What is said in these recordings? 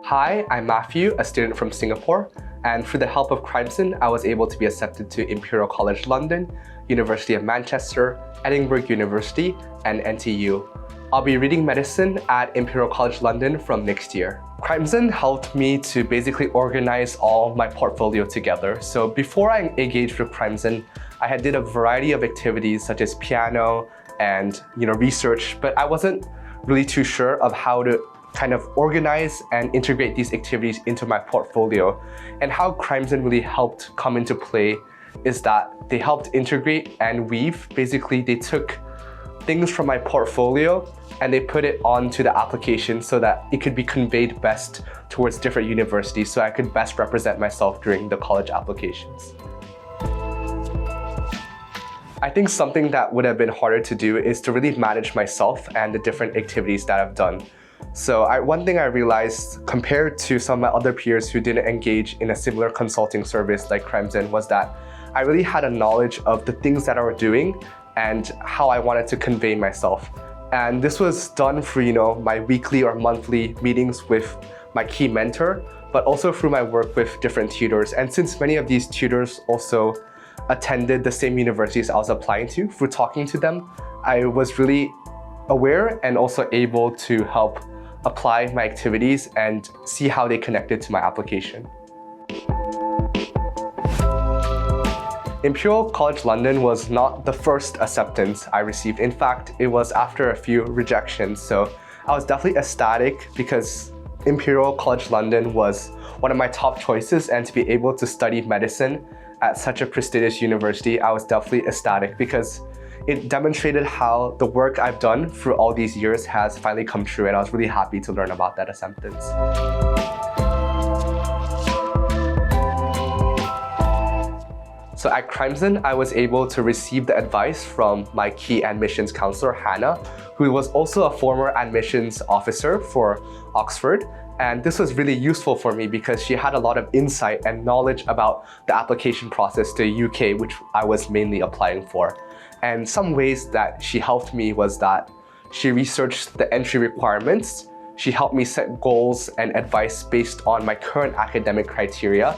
Hi, I'm Matthew, a student from Singapore, and through the help of Crimson, I was able to be accepted to Imperial College London, University of Manchester, Edinburgh University, and NTU. I'll be reading medicine at Imperial College London from next year. Crimson helped me to basically organize all my portfolio together. So before I engaged with Crimson, I had did a variety of activities such as piano and research, but I wasn't really too sure of how to kind of organize and integrate these activities into my portfolio. And how Crimson really helped come into play is that they helped integrate and weave. Basically, they took things from my portfolio and they put it onto the application so that it could be conveyed best towards different universities so I could best represent myself during the college applications. I think something that would have been harder to do is to really manage myself and the different activities that I've done. So one thing I realized compared to some of my other peers who didn't engage in a similar consulting service like Crimson was that I really had a knowledge of the things that I was doing and how I wanted to convey myself. And this was done through my weekly or monthly meetings with my key mentor, but also through my work with different tutors. And since many of these tutors also attended the same universities I was applying to, through talking to them, I was really aware and also able to help apply my activities and see how they connected to my application. Imperial College London was not the first acceptance I received. In fact, it was after a few rejections. So I was definitely ecstatic because Imperial College London was one of my top choices, and to be able to study medicine at such a prestigious university, I was definitely ecstatic because it demonstrated how the work I've done through all these years has finally come true, and I was really happy to learn about that acceptance. So at Crimson, I was able to receive the advice from my key admissions counselor, Hannah, who was also a former admissions officer for Oxford. And this was really useful for me because she had a lot of insight and knowledge about the application process to the UK, which I was mainly applying for. And some ways that she helped me was that she researched the entry requirements, she helped me set goals and advice based on my current academic criteria,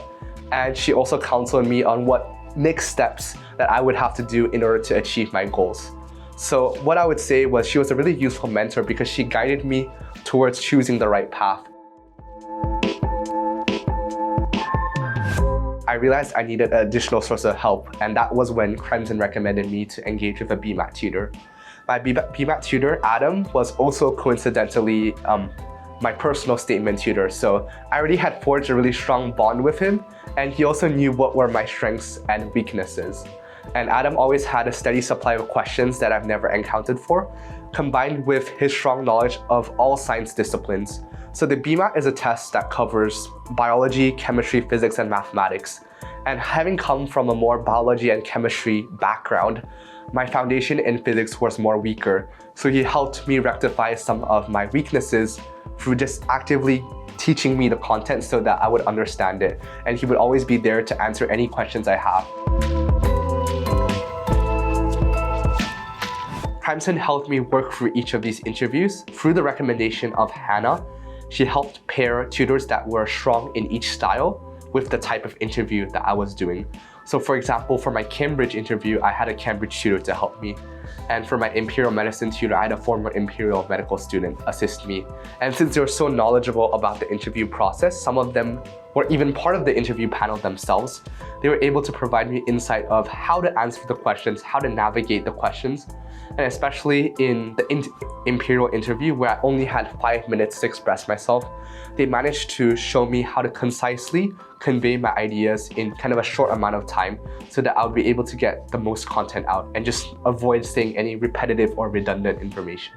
and she also counseled me on what next steps that I would have to do in order to achieve my goals. So what I would say was she was a really useful mentor because she guided me towards choosing the right path. I realized I needed an additional source of help, and that was when Crimson recommended me to engage with a BMAT tutor. My BMAT tutor, Adam, was also coincidentally my personal statement tutor, so I already had forged a really strong bond with him, and he also knew what were my strengths and weaknesses. And Adam always had a steady supply of questions that I've never encountered for, combined with his strong knowledge of all science disciplines. So the BMAT is a test that covers biology, chemistry, physics, and mathematics. And having come from a more biology and chemistry background, my foundation in physics was more weaker. So he helped me rectify some of my weaknesses through just actively teaching me the content so that I would understand it. And he would always be there to answer any questions I have. Crimson helped me work through each of these interviews. Through the recommendation of Hannah, she helped pair tutors that were strong in each style with the type of interview that I was doing. So for example, for my Cambridge interview, I had a Cambridge tutor to help me. And for my Imperial Medicine tutor, I had a former Imperial medical student assist me. And since they were so knowledgeable about the interview process, some of them were even part of the interview panel themselves. They were able to provide me insight of how to answer the questions, how to navigate the questions. And especially in the Imperial interview, where I only had 5 minutes to express myself, they managed to show me how to concisely convey my ideas in kind of a short amount of time so that I would be able to get the most content out and just avoid saying any repetitive or redundant information.